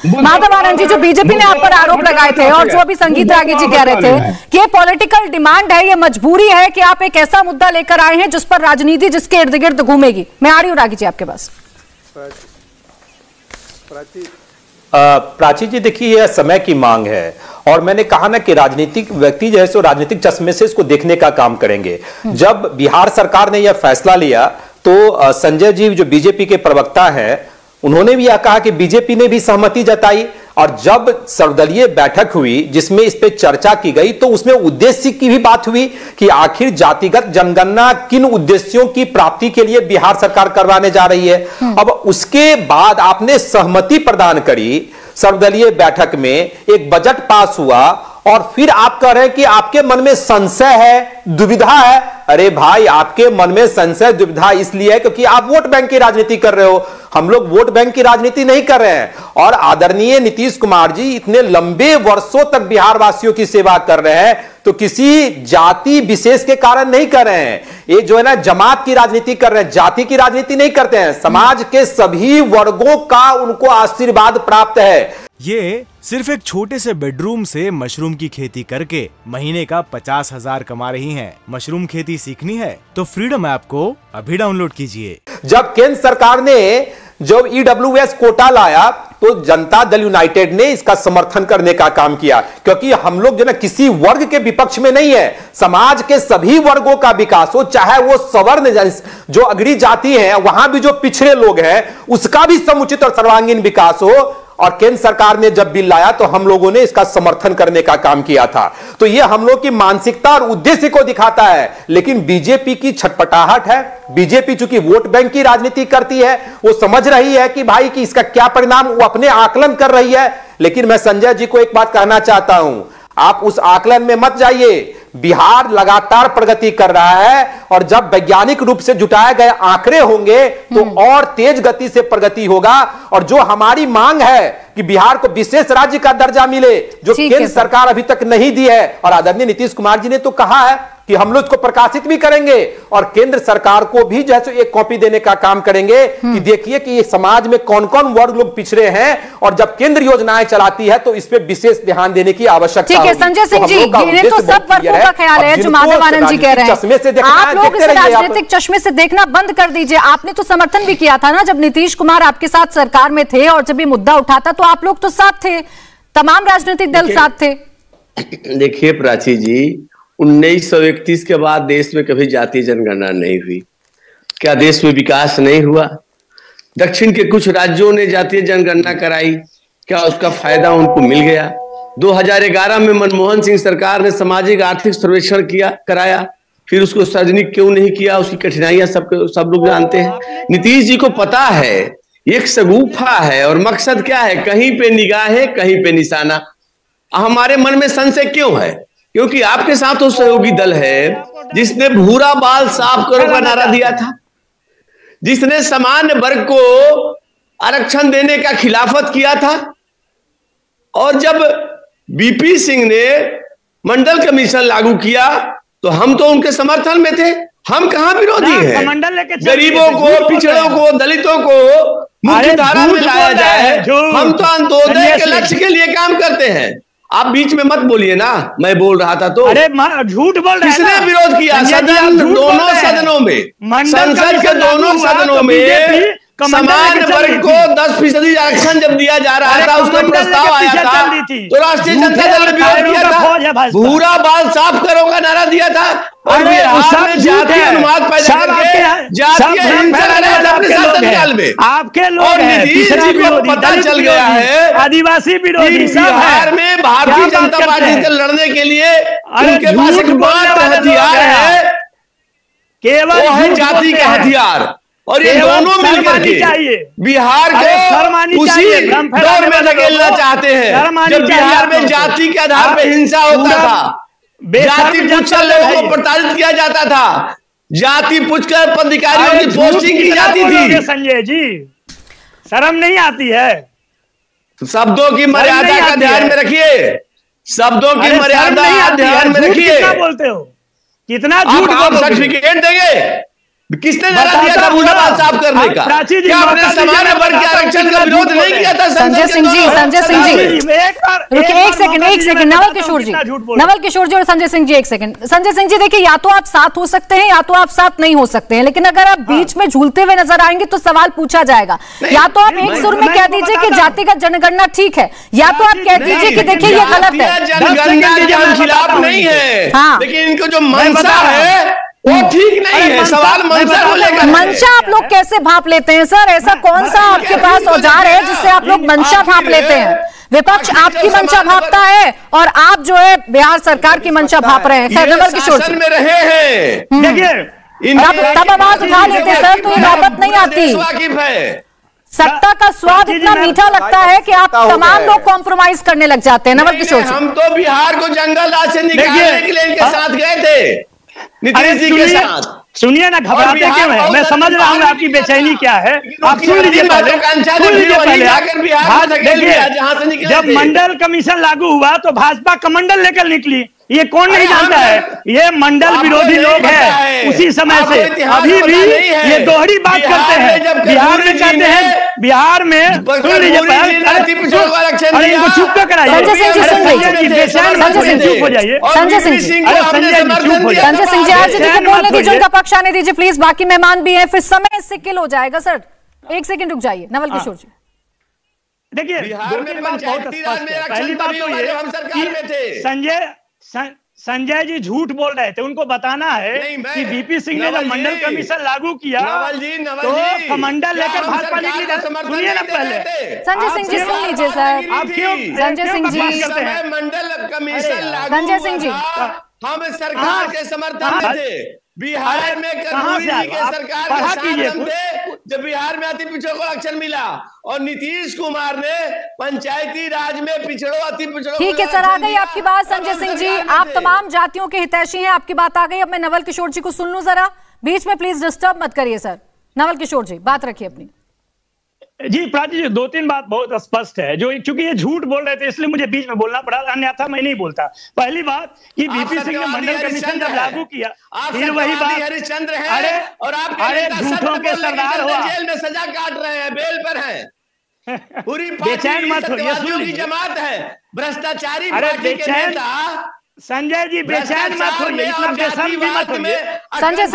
माधव आनंद जी, जो बीजेपी ने आप पर आरोप लगाए थे और जो अभी संगीत रागी जी कह रहे थे कि ये पॉलिटिकल डिमांड है, ये मजबूरी है कि आप एक ऐसा मुद्दा लेकर आए हैं जिस पर राजनीति जिसके इर्द गिर्द घूमेगी। मैं आ रही हूँ रागी जी आपके पास। प्राची जी, देखिए यह समय की मांग है और मैंने कहा ना कि राजनीतिक व्यक्ति जो है सो राजनीतिक चश्मे से इसको देखने का काम करेंगे। जब बिहार सरकार ने यह फैसला लिया तो संजय जी जो बीजेपी के प्रवक्ता हैं उन्होंने भी यह कहा कि बीजेपी ने भी सहमति जताई और जब सर्वदलीय बैठक हुई जिसमें इस पे चर्चा की गई तो उसमें उद्देश्य की भी बात हुई कि आखिर जातिगत जनगणना किन उद्देश्यों की प्राप्ति के लिए बिहार सरकार करवाने जा रही है। अब उसके बाद आपने सहमति प्रदान करी, सर्वदलीय बैठक में एक बजट पास हुआ और फिर आप कह रहे हैं कि आपके मन में संशय है, दुविधा है। अरे भाई, आपके मन में संशय दुविधा इसलिए है क्योंकि आप वोट बैंक की राजनीति कर रहे हो, हम लोग वोट बैंक की राजनीति नहीं कर रहे हैं। और आदरणीय नीतीश कुमार जी इतने लंबे वर्षों तक बिहार वासियों की सेवा कर रहे हैं तो किसी जाति विशेष के कारण नहीं कर रहे हैं। ये जो है ना जमात की राजनीति कर रहे हैं, जाति की राजनीति नहीं करते हैं। समाज के सभी वर्गों का उनको आशीर्वाद प्राप्त है। ये सिर्फ एक छोटे से बेडरूम से मशरूम की खेती करके महीने का 50,000 कमा रही हैं। मशरूम खेती सीखनी है तो फ्रीडम ऐप को अभी डाउनलोड कीजिए। जब केंद्र सरकार ने जब ईडब्ल्यूएस कोटा लाया तो जनता दल यूनाइटेड ने इसका समर्थन करने का काम किया क्योंकि हम लोग जो ना किसी वर्ग के विपक्ष में नहीं है। समाज के सभी वर्गों का विकास हो, चाहे वो सवर्ण जो अग्रणी जाति है वहां भी जो पिछड़े लोग हैं उसका भी समुचित और सर्वांगीण विकास हो। और केंद्र सरकार ने जब बिल लाया तो हम लोगों ने इसका समर्थन करने का काम किया था। तो यह हम लोग की मानसिकता और उद्देश्य को दिखाता है। लेकिन बीजेपी की छटपटाहट है। बीजेपी चूंकि वोट बैंक की राजनीति करती है, वो समझ रही है कि भाई कि इसका क्या परिणाम, वो अपने आकलन कर रही है। लेकिन मैं संजय जी को एक बात कहना चाहता हूं, आप उस आकलन में मत जाइए। बिहार लगातार प्रगति कर रहा है और जब वैज्ञानिक रूप से जुटाए गए आंकड़े होंगे तो और तेज गति से प्रगति होगा। और जो हमारी मांग है कि बिहार को विशेष राज्य का दर्जा मिले, जो केंद्र सरकार अभी तक नहीं दी है, और आदरणीय नीतीश कुमार जी ने तो कहा है कि हम लोग इसको प्रकाशित भी करेंगे और केंद्र सरकार को भी जैसे एक कॉपी देने का काम करेंगे कि देखिए कि ये समाज में कौन कौन वर्ग लोग पिछड़े हैं और जब केंद्र योजनाएं चलाती है तो इस पे विशेष ध्यान देने की आवश्यकता है। संजय सिंह जी, ये तो सब वर्गों का ख्याल है जो माधव आनंद जी कह रहे हैं। आप लोग इसे राजनीतिक चश्मे से देखना बंद कर दीजिए। आपने तो समर्थन भी किया था ना जब नीतीश कुमार आपके साथ सरकार में थे और जब ये मुद्दा उठा था तो आप लोग तो साथ थे, तमाम राजनीतिक दल साथ थे। देखिए प्राची जी, 1931 के बाद देश में कभी जातीय जनगणना नहीं हुई। क्या देश में विकास नहीं हुआ? दक्षिण के कुछ राज्यों ने जातीय जनगणना कराई, क्या उसका फायदा उनको मिल गया? 2011 में मनमोहन सिंह सरकार ने सामाजिक आर्थिक सर्वेक्षण कराया, फिर उसको सार्वजनिक क्यों नहीं किया? उसकी कठिनाइयां सब लोग जानते हैं। नीतीश जी को पता है एक शगुफा है और मकसद क्या है, कहीं पे निगाह है कहीं पे निशाना। हमारे मन में संशय क्यों है? क्योंकि आपके साथ तो सहयोगी दल है जिसने भूरा बाल साफ करो का नारा दिया था, जिसने सामान्य वर्ग को आरक्षण देने का खिलाफत किया था। और जब बीपी सिंह ने मंडल कमीशन लागू किया तो हम तो उनके समर्थन में थे। हम कहां विरोधी हैं? गरीबों को, पिछड़ों को, दलितों को मुख्य धारा में लाया जाए। हम तो अंत्योदय के लक्ष्य के लिए काम करते हैं। आप बीच में मत बोलिए ना, मैं बोल रहा था तो। अरे झूठ बोल रहे हैं। किसने विरोध किया? सदन, दोनों सदनों में, संसद के दोनों सदनों में समान वर्ग को 10% आरक्षण जब दिया जा रहा था, उसका प्रस्ताव आया था तो राष्ट्रीय जनता दल ने विरोध किया था। भूरा बाल साफ करो का नारा दिया था और बिहार में जातीय अनुवाद पैदा करके जातीय हिंसा में आपके लोग और नीतीश जी को पता चल गया है आदिवासी विरोधी बिहार में भारतीय जनता पार्टी से लड़ने के लिए उनके पास एकमात्र हथियार है, केवल है जाति का हथियार। और ये दोनों मिलकर के बिहार को उसी दौर में धकेलना चाहते हैं जब बिहार में जाति के आधार पर हिंसा होता था, जाति पूछकर लोगों को प्रताड़ित किया जाता था, जाति पूछकर पदाधिकारियों की पोस्टिंग की जाती थी। संजय जी, शर्म नहीं आती है? शब्दों की मर्यादा का ध्यान में रखिए, शब्दों की मर्यादा ध्यान में रखिए। क्या बोलते हो? कितना झूठ? आप सर्टिफिकेट देंगे किसने जरा दिया था मुर्दाबाद साफ करने का? क्या आपने सामान्य वर्ग के आरक्षण का विरोध नहीं किया था? संजय सिंह जी रुकिए एक सेकंड नवल किशोर जी और संजय सिंह जी एक सेकंड। संजय सिंह जी देखिए, या तो आप साथ हो सकते हैं या तो आप साथ नहीं हो सकते हैं, लेकिन अगर आप बीच में झूलते हुए नजर आएंगे तो सवाल पूछा जाएगा। या तो आप एक सुर में कह दीजिए कि जातिगत जनगणना ठीक है, या तो आप कह दीजिए कि देखिए ये गलत है। जनगणना के खिलाफ नहीं है, लेकिन इनको जो मंशा है वो ठीक नहीं है। सवाल मंशा को लेकर। मंशा आप लोग कैसे भांप लेते हैं सर? ऐसा कौन सा आपके पास औजार है जिससे आप लोग मंशा भांप लेते हैं? विपक्ष आपकी मंशा भांपता है और आप जो है बिहार सरकार की मंशा भांप रहे हैं। नवल किशोर में रहे हैं, देखिए तब आवाज उठा लेते सर तो ये नौबत नहीं आती। सत्ता का स्वाद इतना मीठा लगता है कि आप तमाम लोग कॉम्प्रोमाइज करने लग जाते हैं। नवल किशोर हम तो बिहार को जंगल राज से निकालने के लिए इनके साथ गए थे, नीतीश जी के साथ। सुनिए ना, घबराते क्यों हैं? मैं समझ रहा हूँ आपकी बेचैनी क्या है। आप सुन लीजिए पहले। जब मंडल कमीशन लागू हुआ तो भाजपा कमंडल लेकर निकली। ये कौन नहीं जानता है? ये मंडल विरोधी लोग हैं उसी समय से। अभी भी ये दोहरी बात करते हैं। बिहार में कहते हैं, बिहार में सुन लीजिए, अरे इनको चुप तो कराइए। संजय सिंह जी सुन लीजिए, चुप हो जाइए। संजय सिंह जी आज जी बोलने दीजिए, उनका पक्ष आने दीजिए प्लीज। बाकी मेहमान भी हैं, फिर समय इससे किल हो जाएगा। सर एक सेकंड रुक जाइए। नवल किशोर जी देखिए, पहली बात तो ये संजय जी झूठ बोल रहे थे। उनको बताना है कि वीपी सिंह ने जब मंडल कमीशन लागू किया तो कमंडल लेकर भाजपा निकली। सुनिए ना पहले। संजय सिंह जी सुन लीजिए सर। आप क्यों संजय सिंह जी मंडल कमीशन लागू, संजय सिंह जी हम सरकार के समर्थन में थे। बिहार में सरकार जब बिहार में अति पिछड़ों को आरक्षण मिला और नीतीश कुमार ने पंचायती राज में पिछड़ों अति पिछड़ों। ठीक है सर, आ गई आपकी बात। संजय सिंह जी आप तमाम जातियों के हितैषी हैं, आपकी बात आ गई। अब मैं नवल किशोर जी को सुन लूं जरा। बीच में प्लीज डिस्टर्ब मत करिए सर। नवल किशोर जी बात रखिए अपनी। जी प्राची जी, दो तीन बात बहुत स्पष्ट है। जो चूंकि ये झूठ बोल रहे थे इसलिए मुझे बीच में बोलना पड़ा, अन्यथा मैं नहीं बोलता। पहली बात कि वीपी सिंह ने मंडल कमीशन जब लागू किया, फिर वही बात। हरिश्चंद्र है और अरे झूठों के सरदार हुआ, जेल में सजा काट रहे हैं, बेल पर है। पूरी बेचैन मत होइए, की जमात है, भ्रष्टाचारी नेता। संजय जी बेचैन मत होइए, इतना बेशर्म भी मत होइए। संजय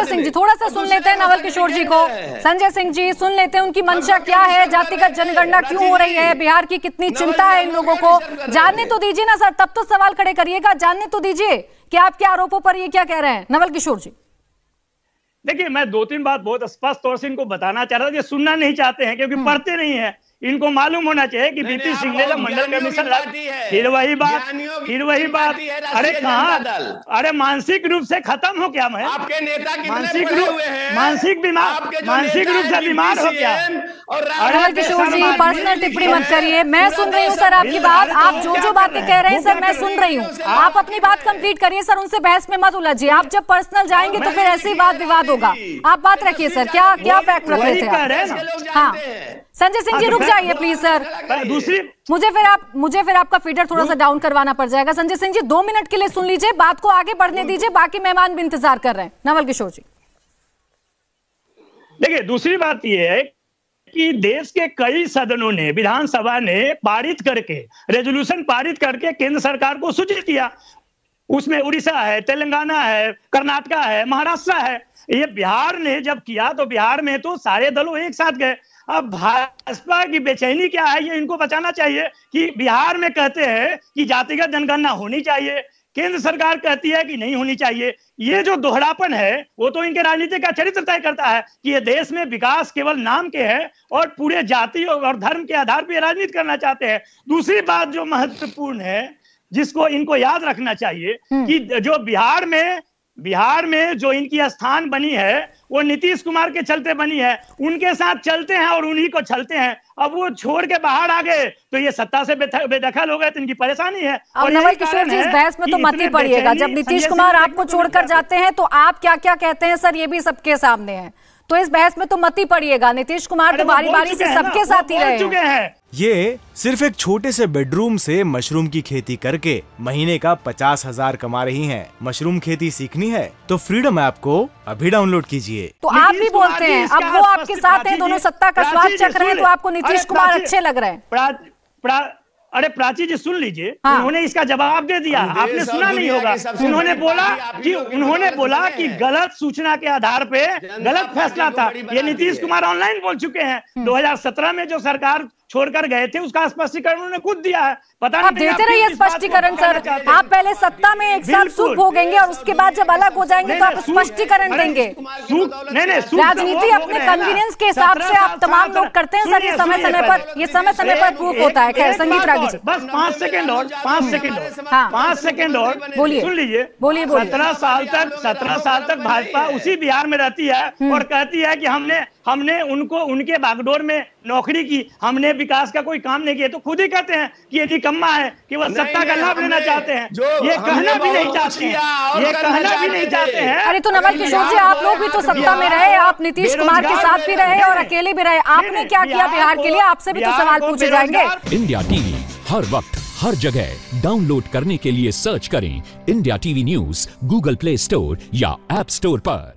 सिंह जी थोड़ा सा सुन लेते हैं नवल किशोर जी को। संजय सिंह जी सुन लेते हैं, उनकी मंशा क्या है, जातिगत जनगणना क्यों हो रही है, बिहार की कितनी चिंता है इन लोगों को। जानने तो दीजिए ना सर, तब तो सवाल खड़े करिएगा। जानने तो दीजिए कि आपके आरोपों पर ये क्या कह रहे हैं। नवल किशोर जी देखिए, मैं दो तीन बात बहुत स्पष्ट तौर से इनको बताना चाह रहा था। ये सुनना नहीं चाहते हैं क्योंकि पढ़ते नहीं है। इनको मालूम होना चाहिए कि वीपी सिंह ने जब मंडल कमीशन फिर वही बात। अरे कहाँ, अरे मानसिक रूप से खत्म हो क्या? मैं आपके नेता मानसिक रूप से बीमार हो क्या? नवल किशोर जी पर्सनल टिप्पणी मत करिए। मैं सुन रही हूँ सर आपकी बात। आप जो बातें कह रहे हैं सर मैं सुन रही हूँ। आप अपनी बात कंप्लीट करिए सर, उनसे बहस में मत उलझिए। आप जब पर्सनल जाएंगे तो फिर ऐसे ही वाद विवाद होगा। आप बात रखिए सर, क्या फैक्ट रख रहे थे? हाँ संजय सिंह जी रुक जाइए प्लीज सर। दूसरी मुझे फिर आपका फीडर थोड़ा सा डाउन करवाना पड़ जाएगा। संजय सिंह जी 2 मिनट के लिए सुन लीजिए, बात को आगे बढ़ने दीजिए। बाकी मेहमान भी इंतजार कर रहे हैं। नवल किशोर जी देखिए, दूसरी बात यह है कि देश के कई सदनों ने, विधानसभा ने पारित करके, रेजोल्यूशन पारित करके केंद्र सरकार को सूचित किया। उसमें उड़ीसा है, तेलंगाना है, कर्नाटका है, महाराष्ट्र है। ये बिहार ने जब किया तो बिहार में तो सारे दलों एक साथ गए। अब भाजपा की बेचैनी क्या है ये इनको बताना चाहिए कि बिहार में कहते हैं कि जातिगत जनगणना होनी चाहिए, केंद्र सरकार कहती है कि नहीं होनी चाहिए। ये जो दोहरापन है वो तो इनके राजनीति का चरित्र तय करता है कि ये देश में विकास केवल नाम के है और पूरे जाति और धर्म के आधार पर राजनीति करना चाहते हैं। दूसरी बात जो महत्वपूर्ण है, जिसको इनको याद रखना चाहिए कि जो बिहार में जो इनकी स्थान बनी है वो नीतीश कुमार के चलते बनी है। उनके साथ चलते हैं और उन्हीं को चलते हैं। अब वो छोड़ के बाहर आ गए तो ये सत्ता से बेदखल हो गए तो इनकी परेशानी है। और नवल किशोर जी इस बहस में तो मत ही पड़िएगा। जब नीतीश कुमार आपको छोड़कर जाते हैं तो आप क्या क्या कहते हैं सर, ये भी सबके सामने है। तो इस बहस में तो मत ही पड़िएगा। नीतीश कुमार तो बारी बारी से सबके साथ ही रहे हैं। ये सिर्फ एक छोटे से बेडरूम से मशरूम की खेती करके महीने का 50,000 कमा रही हैं। मशरूम खेती सीखनी है तो फ्रीडम ऐप को अभी डाउनलोड कीजिए। तो आप भी बोलते हैं, अब वो आपके साथ हैं, दोनों सत्ता का स्वाद चख रहे हैं, तो आपको नीतीश कुमार अच्छे लग रहे हैं। अरे प्राची जी सुन लीजिए, उन्होंने इसका जवाब दे दिया, आपने सुना नहीं होगा। उन्होंने बोला कि गलत सूचना के आधार पे गलत फैसला था। ये नीतीश कुमार ऑनलाइन बोल चुके हैं। 2017 में जो सरकार छोड़कर गए थे उसका स्पष्टीकरण उन्होंने खुद दिया है। पता नहीं, आप देते रहिए स्पष्टीकरण सर। आप पहले सत्ता में एक साल सूख भोगेंगे और उसके बाद जब अलग हो जाएंगे तो आप स्पष्टीकरण देंगे। राजनीति अपने कन्वीनियंस के हिसाब से आप तमाम लोग करते हैं सर। ये समय समय पर प्रूफ होता है। खैर संगीत रागी जी, बस 5 सेकंड और 5 सेकंड और बोलिए, सुन लीजिए। बोलिए। 17 साल तक भाजपा उसी बिहार में रहती है और कहती है कि हमने उनको उनके बागडोर में नौकरी की, हमने विकास का कोई काम नहीं किया। तो खुद ही कहते हैं कि ये निकम्मा है कि वह सत्ता का लाभ लेना चाहते हैं। ये कहना भी नहीं चाहते हैं। अरे तो नवल किशोर जी, आप लोग भी तो सत्ता में रहे, आप नीतीश कुमार के साथ भी रहे और अकेले भी रहे। आपने क्या किया बिहार के लिए? आपसे भी तो सवाल पूछे जाएंगे। इंडिया टीवी हर वक्त हर जगह डाउनलोड करने के लिए सर्च करें India TV news Google play store या ऐप स्टोर पर।